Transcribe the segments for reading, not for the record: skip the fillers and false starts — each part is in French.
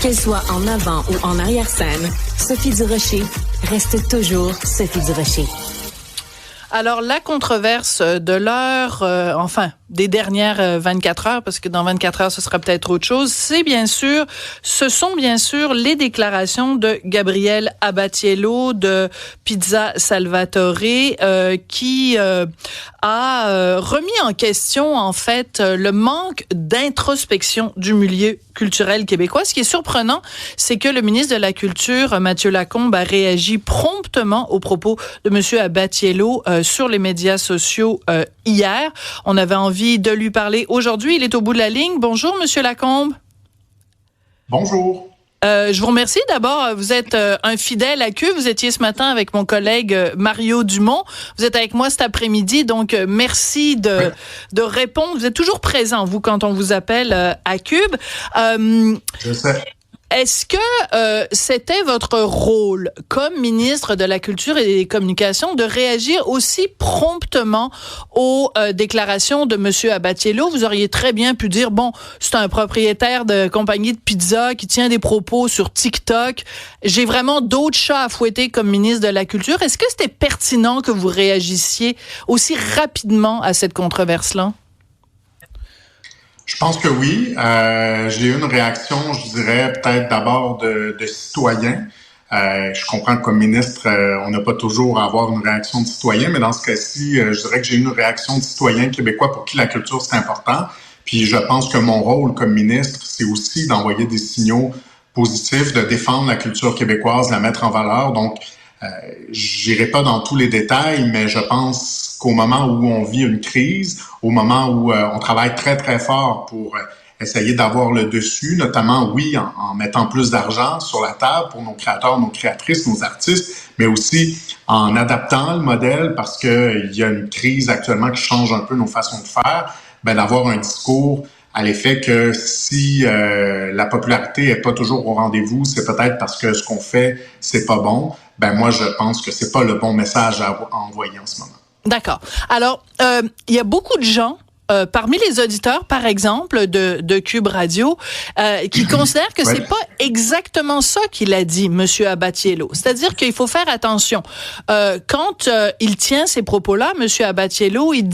Qu'elle soit en avant ou en arrière-scène, Sophie Durocher reste toujours Sophie Durocher. Alors, la controverse de l'heure, des dernières 24 heures, parce que dans 24 heures, ce sera peut-être autre chose, ce sont bien sûr les déclarations de Gabriel Abbatiello de Pizza Salvatore, qui a remis en question, en fait, le manque d'introspection du milieu culturel québécois. Ce qui est surprenant, c'est que le ministre de la Culture, Mathieu Lacombe, a réagi promptement aux propos de M. Abbatiello sur les médias sociaux hier. On avait envie de lui parler aujourd'hui. Il est au bout de la ligne. Bonjour, M. Lacombe. Bonjour. Je vous remercie. D'abord, vous êtes un fidèle à Q. Vous étiez ce matin avec mon collègue Mario Dumont. Vous êtes avec moi cet après-midi, donc merci de répondre. Vous êtes toujours présent, vous, quand on vous appelle à Cube. Je sais. Est-ce que c'était votre rôle comme ministre de la Culture et des Communications de réagir aussi promptement aux déclarations de M. Abbatiello? Vous auriez très bien pu dire, bon, c'est un propriétaire de compagnie de pizza qui tient des propos sur TikTok. J'ai vraiment d'autres chats à fouetter comme ministre de la Culture. Est-ce que c'était pertinent que vous réagissiez aussi rapidement à cette controverse-là? Je pense que oui. J'ai eu une réaction, je dirais, peut-être d'abord de citoyens. Je comprends que comme ministre, on n'a pas toujours à avoir une réaction de citoyen, mais dans ce cas-ci, je dirais que j'ai eu une réaction de citoyens québécois pour qui la culture, c'est important. Puis je pense que mon rôle comme ministre, c'est aussi d'envoyer des signaux positifs, de défendre la culture québécoise, de la mettre en valeur. Donc, j'irai pas dans tous les détails, mais je pense qu'au moment où on vit une crise, au moment où on travaille très, très fort pour essayer d'avoir le dessus, notamment, oui, en mettant plus d'argent sur la table pour nos créateurs, nos créatrices, nos artistes, mais aussi en adaptant le modèle parce qu'il y a une crise actuellement qui change un peu nos façons de faire, d'avoir un discours à l'effet que si la popularité est pas toujours au rendez-vous, c'est peut-être parce que ce qu'on fait, c'est pas bon. Moi, je pense que c'est pas le bon message à envoyer en ce moment. D'accord. Alors, il y a beaucoup de gens, parmi les auditeurs, par exemple, de Cube Radio, qui considèrent que c'est pas exactement ça qu'il a dit, Monsieur Abbatiello. C'est-à-dire qu'il faut faire attention. Quand il tient ces propos-là, Monsieur Abbatiello, il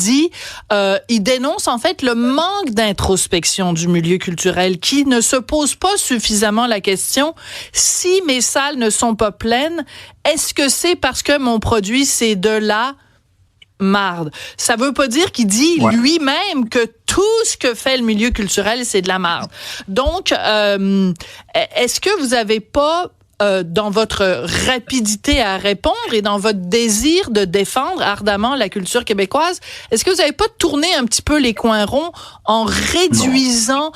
dénonce en fait le manque d'introspection du milieu culturel, qui ne se pose pas suffisamment la question: si mes salles ne sont pas pleines, est-ce que c'est parce que mon produit c'est de la marde? Ça veut pas dire qu'il dit lui-même que tout ce que fait le milieu culturel, c'est de la marde. Donc, est-ce que vous avez pas, dans votre rapidité à répondre et dans votre désir de défendre ardemment la culture québécoise, est-ce que vous n'avez pas tourné un petit peu les coins ronds en réduisant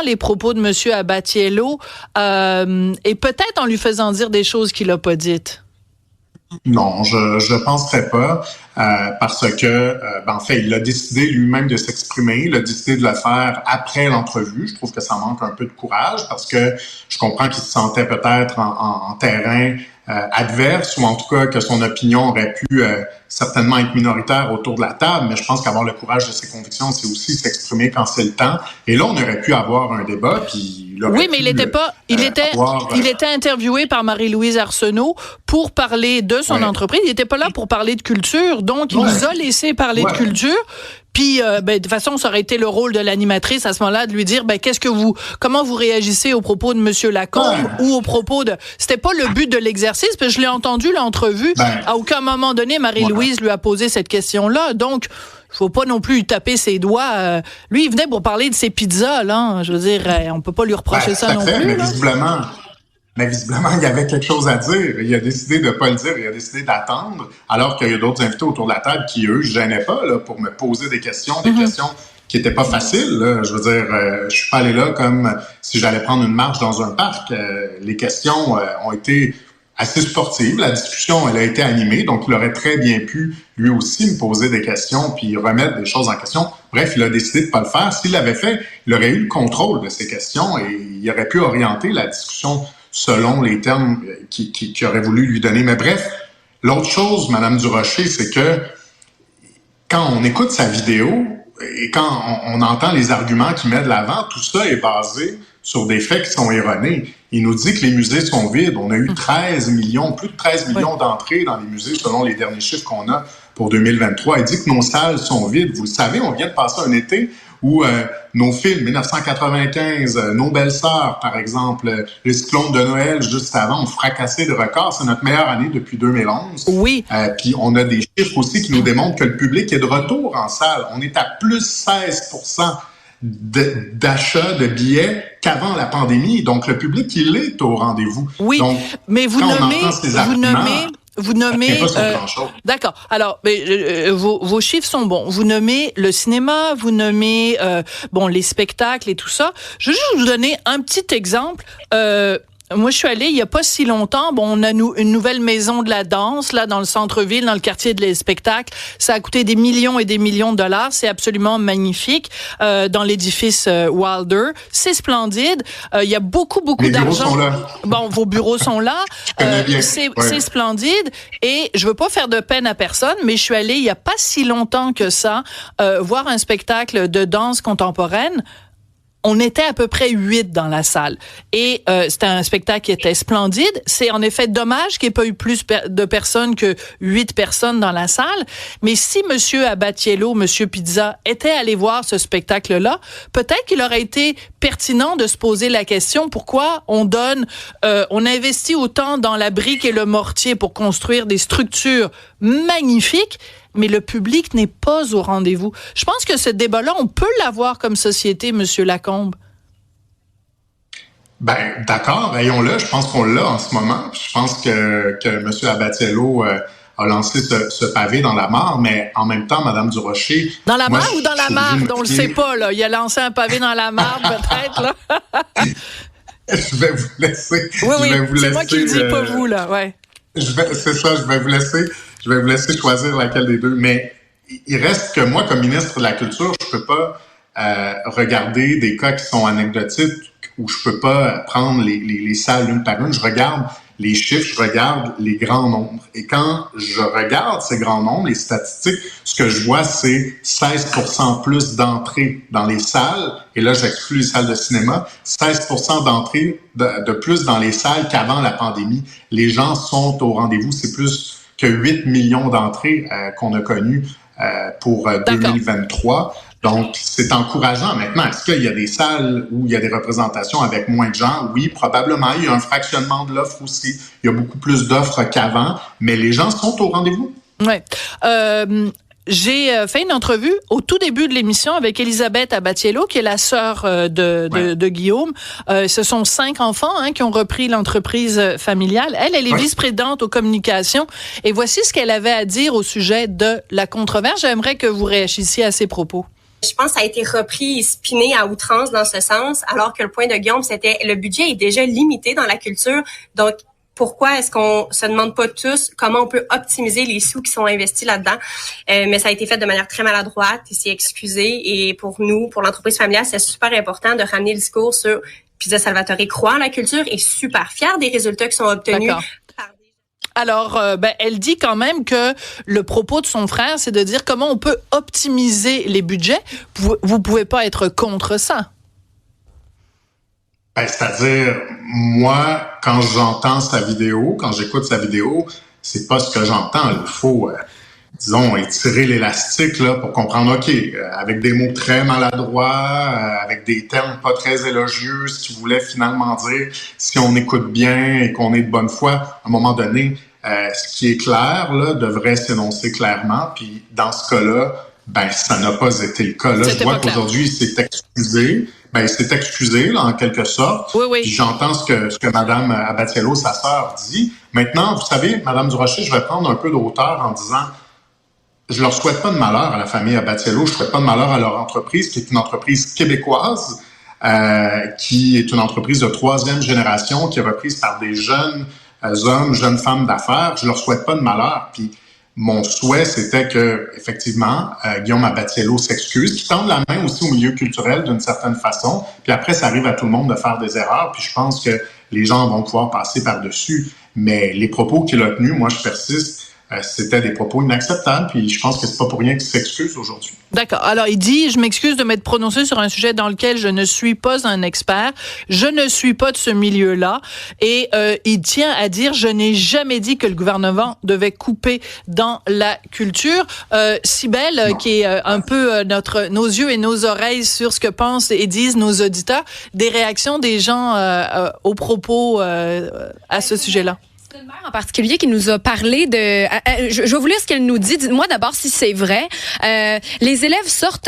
les propos de M. Abbatiello et peut-être en lui faisant dire des choses qu'il n'a pas dites? Non, je penserais pas, parce que, en fait, il a décidé lui-même de s'exprimer, il a décidé de le faire après l'entrevue. Je trouve que ça manque un peu de courage, parce que je comprends qu'il se sentait peut-être en terrain adverse, ou en tout cas que son opinion aurait pu certainement être minoritaire autour de la table, mais je pense qu'avoir le courage de ses convictions, c'est aussi s'exprimer quand c'est le temps. Et là, on aurait pu avoir un débat, puis oui, mais il était interviewé par Marie-Louise Arsenault pour parler de son entreprise. Il n'était pas là pour parler de culture, donc il nous a laissé parler de culture. Puis, de toute façon, ça aurait été le rôle de l'animatrice à ce moment-là de lui dire, comment vous réagissez aux propos de Monsieur Lacombe ou aux propos de. C'était pas le but de l'exercice, parce que je l'ai entendu l'entrevue. À aucun moment donné, Marie-Louise lui a posé cette question-là. Donc, il faut pas non plus lui taper ses doigts. Lui, il venait pour parler de ses pizzas, là. Je veux dire, on peut pas lui reprocher ça non plus. Mais visiblement, il y avait quelque chose à dire. Il a décidé de pas le dire. Il a décidé d'attendre, alors qu'il y a d'autres invités autour de la table qui, eux, se gênaient pas là, pour me poser des questions qui étaient pas faciles. Là. Je veux dire, je suis pas allé là comme si j'allais prendre une marche dans un parc. Les questions ont été assez sportives. La discussion, elle a été animée. Donc, il aurait très bien pu, lui aussi, me poser des questions puis remettre des choses en question. Bref, il a décidé de pas le faire. S'il l'avait fait, il aurait eu le contrôle de ces questions et il aurait pu orienter la discussion selon les termes qu'il aurait voulu lui donner. Mais bref, l'autre chose, Mme Durocher, c'est que quand on écoute sa vidéo, et quand on entend les arguments qu'il met de l'avant, tout ça est basé sur des faits qui sont erronés. Il nous dit que les musées sont vides. On a eu 13 millions, plus de 13 millions d'entrées dans les musées selon les derniers chiffres qu'on a pour 2023. Il dit que nos salles sont vides. Vous le savez, on vient de passer un été où nos films, 1995, Nos Belles-Sœurs, par exemple, Les Cyclones de Noël, juste avant, ont fracassé le record. C'est notre meilleure année depuis 2011. Oui. Puis on a des chiffres aussi qui nous démontrent que le public est de retour en salle. On est à plus 16% d'achat de billets qu'avant la pandémie. Donc, le public, il est au rendez-vous. Oui, donc, mais vous nommez, d'accord. Alors, vos chiffres sont bons. Vous nommez le cinéma, vous nommez les spectacles et tout ça. Je veux juste vous donner un petit exemple. Moi, je suis allée il y a pas si longtemps. On a une nouvelle maison de la danse là dans le centre-ville, dans le quartier des spectacles. Ça a coûté des millions et des millions de dollars. C'est absolument magnifique dans l'édifice Wilder. C'est splendide. Il y a beaucoup d'argent. Bon, vos bureaux sont là. C'est splendide. Et je veux pas faire de peine à personne, mais je suis allée il y a pas si longtemps que ça voir un spectacle de danse contemporaine. On était à peu près 8 dans la salle. Et c'était un spectacle qui était splendide. C'est en effet dommage qu'il n'y ait pas eu plus de personnes que 8 personnes dans la salle. Mais si Monsieur Abbatiello, Monsieur Pizza était allé voir ce spectacle-là, peut-être qu'il aurait été pertinent de se poser la question pourquoi on investit autant dans la brique et le mortier pour construire des structures magnifiques, mais le public n'est pas au rendez-vous. Je pense que ce débat-là, on peut l'avoir comme société, Monsieur Lacombe. Ben, d'accord, ayons-le. Je pense qu'on l'a en ce moment. Je pense que M. Abbatiello a lancé ce pavé dans la mare, mais en même temps, Mme Durocher... Dans la mare ou dans la marde? On le sait pas, là. Il a lancé un pavé dans la marde, peut-être, là. Je vais vous laisser. Oui, c'est moi qui le dis, pas vous, là, ouais. C'est ça, je vais vous laisser choisir laquelle des deux. Mais il reste que moi, comme ministre de la Culture, je peux pas regarder des cas qui sont anecdotiques où je peux pas prendre les salles une par une. Je regarde les chiffres, je regarde les grands nombres. Et quand je regarde ces grands nombres, les statistiques, ce que je vois, c'est 16% plus d'entrées dans les salles. Et là, j'exclus les salles de cinéma. 16% d'entrées de plus dans les salles qu'avant la pandémie. Les gens sont au rendez-vous. C'est plus que 8 millions d'entrées qu'on a connues pour 2023. Donc, c'est encourageant. Maintenant, est-ce qu'il y a des salles où il y a des représentations avec moins de gens? Oui, probablement. Il y a un fractionnement de l'offre aussi. Il y a beaucoup plus d'offres qu'avant, mais les gens sont au rendez-vous. Oui. J'ai fait une entrevue au tout début de l'émission avec Elisabeth Abbatiello, qui est la sœur de Guillaume. Ce sont 5 enfants qui ont repris l'entreprise familiale. Elle est vice-présidente aux communications. Et voici ce qu'elle avait à dire au sujet de la controverse. J'aimerais que vous réagissiez à ses propos. Je pense que ça a été repris et spiné à outrance dans ce sens, alors que le point de Guillaume, c'était le budget est déjà limité dans la culture. Donc, pourquoi est-ce qu'on se demande pas tous comment on peut optimiser les sous qui sont investis là-dedans? Mais ça a été fait de manière très maladroite, il s'est excusé. Et pour nous, pour l'entreprise familiale, c'est super important de ramener le discours sur Pizza Salvatore croit en la culture et super fier des résultats qui sont obtenus. D'accord. Alors, elle dit quand même que le propos de son frère, c'est de dire comment on peut optimiser les budgets. Vous pouvez pas être contre ça. C'est-à-dire, moi, quand j'entends sa vidéo, quand j'écoute sa vidéo, c'est pas ce que j'entends. Il faut, disons, étirer l'élastique là pour comprendre, OK, avec des mots très maladroits, avec des termes pas très élogieux, ce qu'il voulait finalement dire, si on écoute bien et qu'on est de bonne foi, à un moment donné, ce qui est clair là devrait s'énoncer clairement. Puis dans ce cas-là, ça n'a pas été le cas. Là, je vois qu'aujourd'hui, il s'est excusé. Il s'est excusé, là, en quelque sorte. Oui. Puis j'entends ce que Mme Abbatiello, sa sœur, dit. Maintenant, vous savez, Mme Durocher, je vais prendre un peu de hauteur en disant, je leur souhaite pas de malheur à la famille Abbatiello, je souhaite pas de malheur à leur entreprise, qui est une entreprise québécoise, qui est une entreprise de 3e génération, qui est reprise par des jeunes hommes, jeunes femmes d'affaires. Je leur souhaite pas de malheur. Puis mon souhait, c'était que, effectivement, Guillaume Abbatiello s'excuse, qu'il tende la main aussi au milieu culturel d'une certaine façon. Puis après, ça arrive à tout le monde de faire des erreurs. Puis je pense que les gens vont pouvoir passer par-dessus. Mais les propos qu'il a tenus, moi, je persiste. c'était des propos inacceptables, puis je pense que c'est pas pour rien qu'il s'excuse aujourd'hui. D'accord. Alors, il dit, je m'excuse de m'être prononcé sur un sujet dans lequel je ne suis pas un expert, je ne suis pas de ce milieu-là, et il tient à dire, je n'ai jamais dit que le gouvernement devait couper dans la culture. Cybèle, qui est un peu nos yeux et nos oreilles sur ce que pensent et disent nos auditeurs, des réactions des gens aux propos à ce sujet-là. C'est une mère en particulier qui nous a parlé de... je vais vous lire ce qu'elle nous dit. Dites-moi d'abord si c'est vrai. Les élèves sortent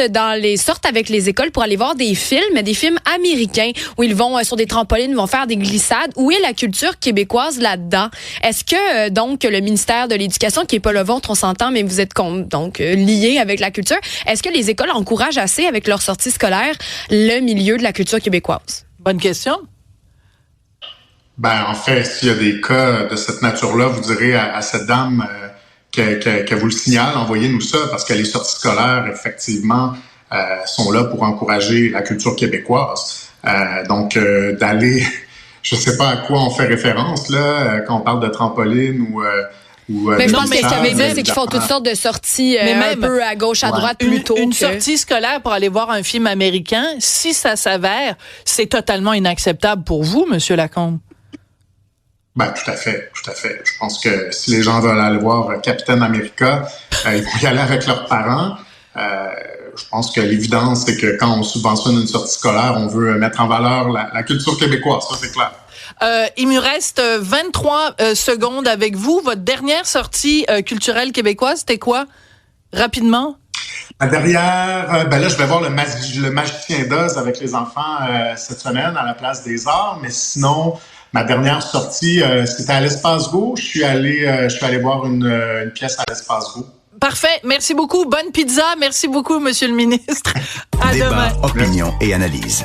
avec les écoles pour aller voir des films américains où ils vont sur des trampolines, vont faire des glissades. Où est la culture québécoise là-dedans? Est-ce que donc le ministère de l'Éducation, qui est pas le vôtre, on s'entend, mais vous êtes donc lié avec la culture, est-ce que les écoles encouragent assez avec leur sortie scolaire le milieu de la culture québécoise? Bonne question. En fait, s'il y a des cas de cette nature-là, vous direz à cette dame que vous le signale, envoyez-nous ça, parce que les sorties scolaires, effectivement, sont là pour encourager la culture québécoise. Donc, d'aller, je sais pas à quoi on fait référence, là, quand on parle de trampoline ou mais je pense que ce qu'elle veut dire, c'est qu'ils font toutes sortes de sorties un peu à gauche, à droite, plutôt. Une sortie scolaire pour aller voir un film américain, si ça s'avère, c'est totalement inacceptable pour vous, Monsieur Lacombe. Tout à fait. Je pense que si les gens veulent aller voir Captain America, ils vont y aller avec leurs parents. Je pense que l'évidence, c'est que quand on subventionne une sortie scolaire, on veut mettre en valeur la culture québécoise, ça c'est clair. Il me reste 23 secondes avec vous. Votre dernière sortie culturelle québécoise, c'était quoi? Rapidement. La dernière, là, je vais voir le Magicien d'Oz avec les enfants cette semaine à la Place des Arts, mais sinon... Ma dernière sortie, c'était à l'Espace Go. Je suis allé voir une pièce à l'Espace Go. Parfait. Merci beaucoup. Bonne pizza. Merci beaucoup, Monsieur le ministre. À demain. Débat, opinion et analyse.